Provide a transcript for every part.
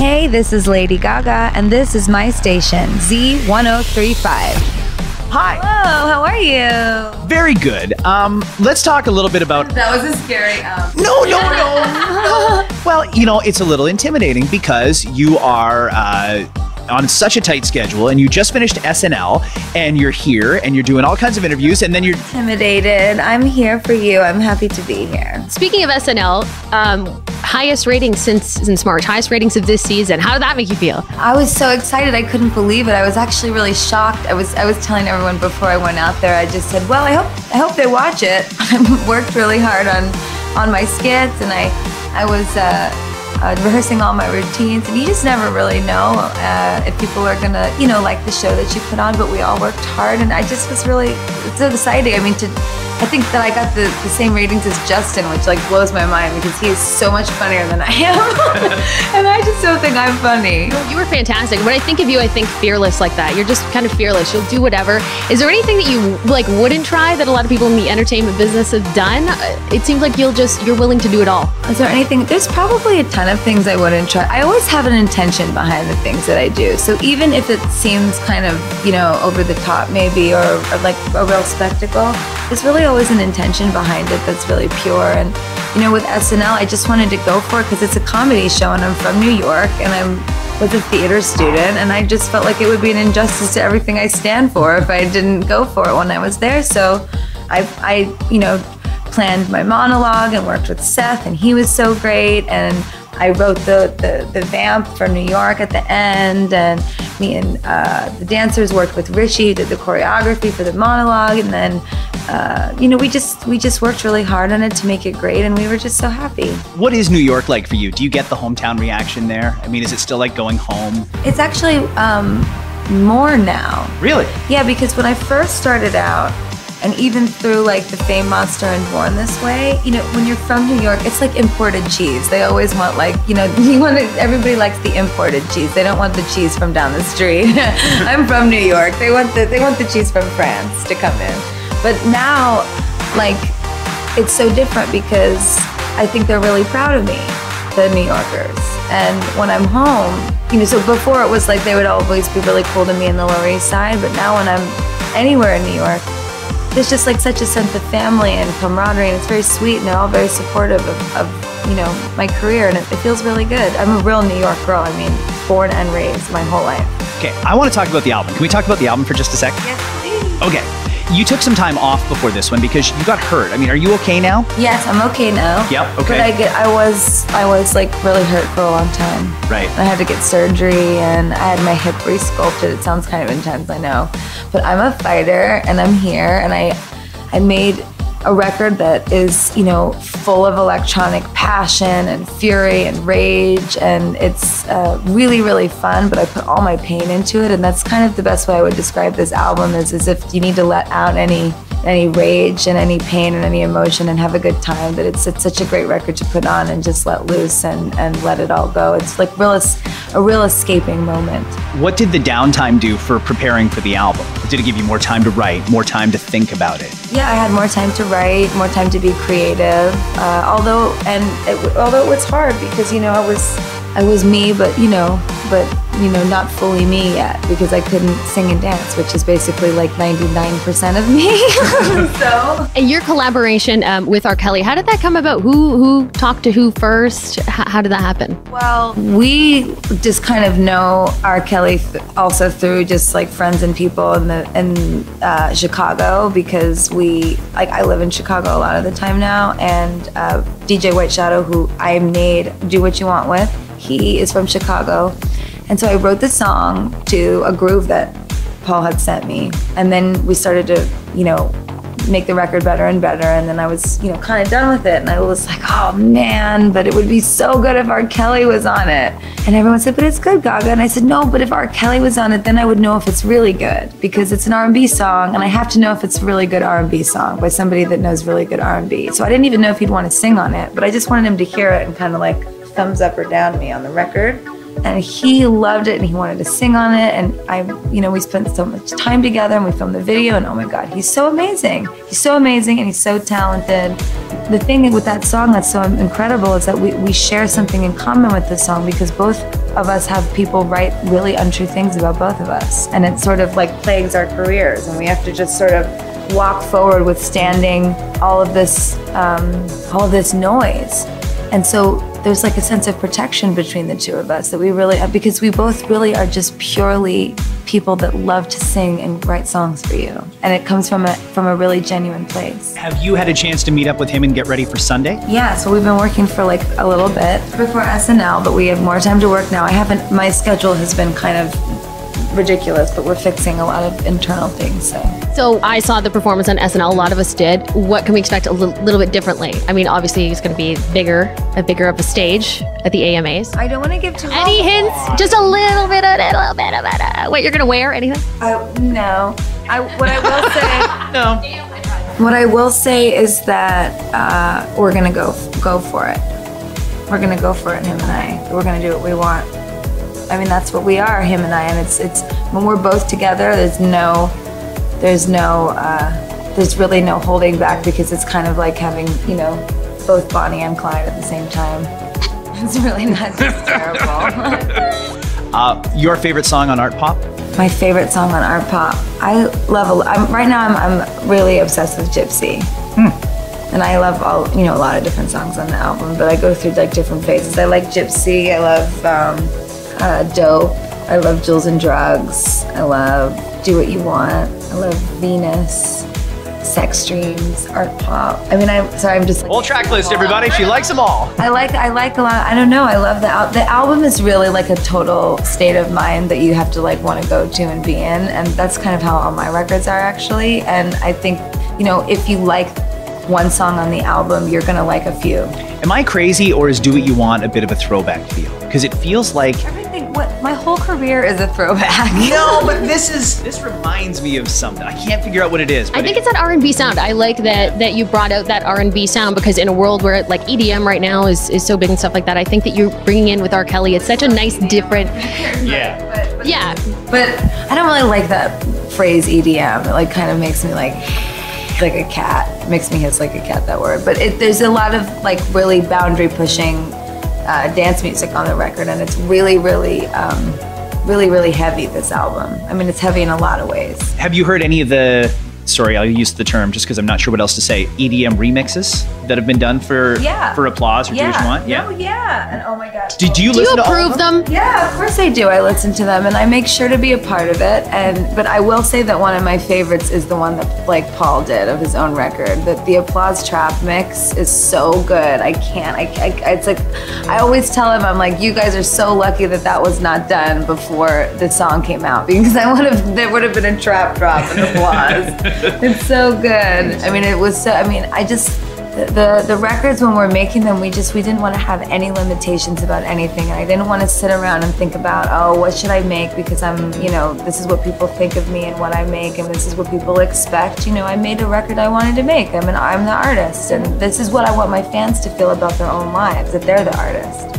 Hey, this is Lady Gaga, and this is my station, Z103.5. Hi. Hello, how are you? Very good. Let's talk a little bit about... That was a scary... No. Well, you know, it's a little intimidating because you are on such a tight schedule and you just finished SNL and you're here and you're doing all kinds of interviews and then you're... Intimidated. I'm here for you. I'm happy to be here. Speaking of SNL, highest ratings since March, highest ratings of this season. How did that make you feel? I was so excited. I couldn't believe it. I was actually really shocked. I was telling everyone before I went out there, I just said, well, I hope they watch it. I worked really hard on my skits, and I was rehearsing all my routines, and you just never really know if people are gonna, like the show that you put on, but we all worked hard, and I just was really, it's so exciting. I mean, I think that I got the same ratings as Justin, which like blows my mind because he is so much funnier than I am. And I just don't think I'm funny. You were fantastic. When I think of you, I think fearless like that. You're just kind of fearless. You'll do whatever. Is there anything that you wouldn't try that a lot of people in the entertainment business have done? It seems like you're willing to do it all. Is there anything? There's probably a ton of things I wouldn't try. I always have an intention behind the things that I do. So even if it seems kind of, over the top maybe, or like a real spectacle, it's really always an intention behind it that's really pure. And with SNL, I just wanted to go for it because it's a comedy show and I'm from New York and I was a theater student, and I just felt like it would be an injustice to everything I stand for if I didn't go for it when I was there. So I planned my monologue and worked with Seth, and he was so great, and I wrote the vamp for New York at the end, and me and the dancers worked with Rishi, did the choreography for the monologue, and then we just worked really hard on it to make it great, and we were just so happy. What is New York like for you? Do you get the hometown reaction there? I mean, is it still like going home? It's actually more now. Really? Yeah, because when I first started out, and even through like the Fame Monster and Born This Way, when you're from New York, it's like imported cheese. They always want everybody likes the imported cheese. They don't want the cheese from down the street. I'm from New York. They want the cheese from France to come in. But now, it's so different because I think they're really proud of me, the New Yorkers. And when I'm home, so before it was like they would always be really cool to me in the Lower East Side, but now when I'm anywhere in New York, there's just like such a sense of family and camaraderie, and it's very sweet, and they're all very supportive of my career, and it feels really good. I'm a real New York girl. I mean, born and raised my whole life. Okay, I want to talk about the album. Can we talk about the album for just a sec? Yes, please. Okay. You took some time off before this one because you got hurt. I mean, are you okay now? Yes, I'm okay now. Yep, okay. But I was like really hurt for a long time. Right. I had to get surgery, and I had my hip re-sculpted. It sounds kind of intense, I know. But I'm a fighter, and I'm here, and I made a record that is, full of electronic passion and fury and rage, and it's really, really fun, but I put all my pain into it, and that's kind of the best way I would describe this album is as if you need to let out any rage and any pain and any emotion and have a good time, that it's such a great record to put on and just let loose and let it all go. It's like a real escaping moment. What did the downtime do for preparing for the album? Did it give you more time to write, more time to think about it? Yeah, I had more time to write, more time to be creative. Although it was hard because I was me, but not fully me yet because I couldn't sing and dance, which is basically like 99% of me. So. And your collaboration with R. Kelly, how did that come about? Who talked to who first? How did that happen? Well, we just kind of know R. Kelly also through just like friends and people in Chicago, because I live in Chicago a lot of the time now, and DJ White Shadow, who I made Do What You Want With, he is from Chicago. And so I wrote the song to a groove that Paul had sent me. And then we started to, make the record better and better. And then I was, kind of done with it. And I was like, oh man, but it would be so good if R. Kelly was on it. And everyone said, but it's good, Gaga. And I said, no, but if R. Kelly was on it, then I would know if it's really good, because it's an R&B song. And I have to know if it's a really good R&B song by somebody that knows really good R&B. So I didn't even know if he'd want to sing on it, but I just wanted him to hear it and kind of like thumbs up or down me on the record. and he loved it and he wanted to sing on it. And we spent so much time together and we filmed the video, and oh my God, he's so amazing. He's so amazing and he's so talented. The thing with that song that's so incredible is that we share something in common with this song, because both of us have people write really untrue things about both of us. And it sort of like plagues our careers, and we have to just sort of walk forward withstanding all of this noise. And so there's like a sense of protection between the two of us that we really have, because we both really are just purely people that love to sing and write songs for you. And it comes from a really genuine place. Have you had a chance to meet up with him and get ready for Sunday? Yeah, so we've been working for like a little bit before SNL, but we have more time to work now. My schedule has been kind of ridiculous, but we're fixing a lot of internal things. So I saw the performance on SNL. A lot of us did. What can we expect a little bit differently? I mean, obviously it's going to be bigger of a stage at the AMAs. I don't want to give too much. Any hints? Just a little bit of what you're going to wear? Anything? No. What I will say. No. What I will say is that we're going to go for it. We're going to go for it, him and I. We're going to do what we want. I mean, that's what we are, him and I, and it's when we're both together, there's really no holding back, because it's kind of like having, both Bonnie and Clyde at the same time. It's really not just terrible. Your favorite song on Art Pop? My favorite song on Art Pop, right now I'm really obsessed with Gypsy. And I love a lot of different songs on the album, but I go through like different phases. I like Gypsy, I love Dope. I love Jewels and Drugs. I love Do What You Want. I love Venus, Sex Dreams, Art Pop. I mean, I'm just like, whole track list, everybody. She likes them all. I like a lot. I don't know. I love the album is really like a total state of mind that you have to like want to go to and be in, and that's kind of how all my records are actually. And I think if you like one song on the album, you're gonna like a few. Am I crazy, or is Do What You Want a bit of a throwback feel? Because it feels like my whole career is a throwback. No, but this reminds me of something. I can't figure out what it is. I think it's that R&B sound. I like that you brought out that R&B sound, because in a world where like EDM right now is so big and stuff like that, I think that you're bringing in with R. Kelly. It's such a nice, different. Yeah. But I don't really like that phrase EDM. It like kind of makes me like a cat. It makes me hiss like a cat, that word. But there's a lot of like really boundary pushing dance music on the record, and it's really, really, really heavy, this album. I mean, it's heavy in a lot of ways. Have you heard any of the, sorry, I'll use the term just because I'm not sure what else to say, EDM remixes that have been done for Applause or Do What You Want? Yeah. Oh, yeah. And oh my God. Do you listen to all of them? Yeah, of course I do. I listen to them and I make sure to be a part of it. But I will say that one of my favorites is the one that like Paul did of his own record. That the Applause trap mix is so good. It's like, I always tell him, I'm like, you guys are so lucky that was not done before the song came out, because there would have been a trap drop in Applause. It's so good. I mean, the records, when we're making them, we didn't want to have any limitations about anything. And I didn't want to sit around and think about, oh, what should I make, because this is what people think of me and what I make, and this is what people expect. I made a record I wanted to make. I'm the artist, and this is what I want my fans to feel about their own lives, that they're the artist.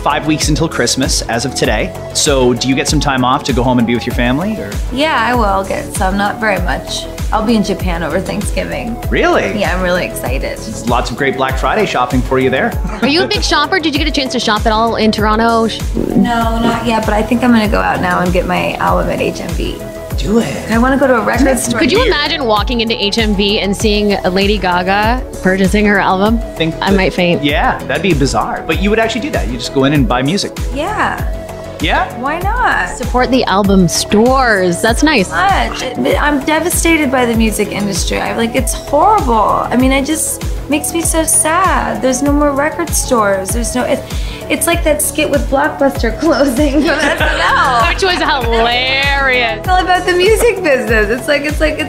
5 weeks until Christmas as of today. So do you get some time off to go home and be with your family? Or? Yeah, I will get some, not very much. I'll be in Japan over Thanksgiving. Really? Yeah, I'm really excited. Lots of great Black Friday shopping for you there. Are you a big shopper? Did you get a chance to shop at all in Toronto? No, not yet, but I think I'm going to go out now and get my album at HMV. Do it. I want to go to a record store. Could you imagine walking into HMV and seeing Lady Gaga purchasing her album? I might faint. Yeah, that'd be bizarre. But you would actually do that. You just go in and buy music. Yeah. Yeah? Why not? Support the album stores. That's nice. I'm devastated by the music industry. It's horrible. I mean, it just makes me so sad. There's no more record stores. It's like that skit with Blockbuster closing from SNL. Which was hilarious. It's all about the music business. It's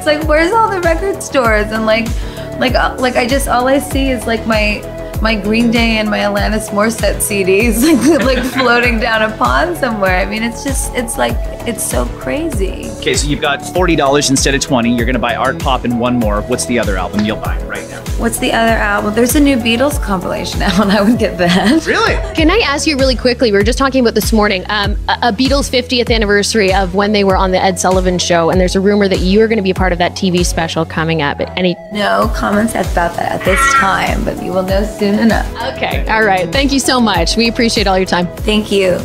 like where's all the record stores? And all I see is like my Green Day and my Alanis Morissette CDs like floating down a pond somewhere. I mean, it's so crazy. Okay, so you've got $40 instead of $20. You're gonna buy Art Pop and one more. What's the other album you'll buy right now? What's the other album? There's a new Beatles compilation album. I would get that. Really? Can I ask you really quickly? We were just talking about this morning, a Beatles 50th anniversary of when they were on the Ed Sullivan Show, and there's a rumor that you're going to be a part of that TV special coming up. No comments about that at this time, but you will know soon enough. Okay, all right. Thank you so much. We appreciate all your time. Thank you.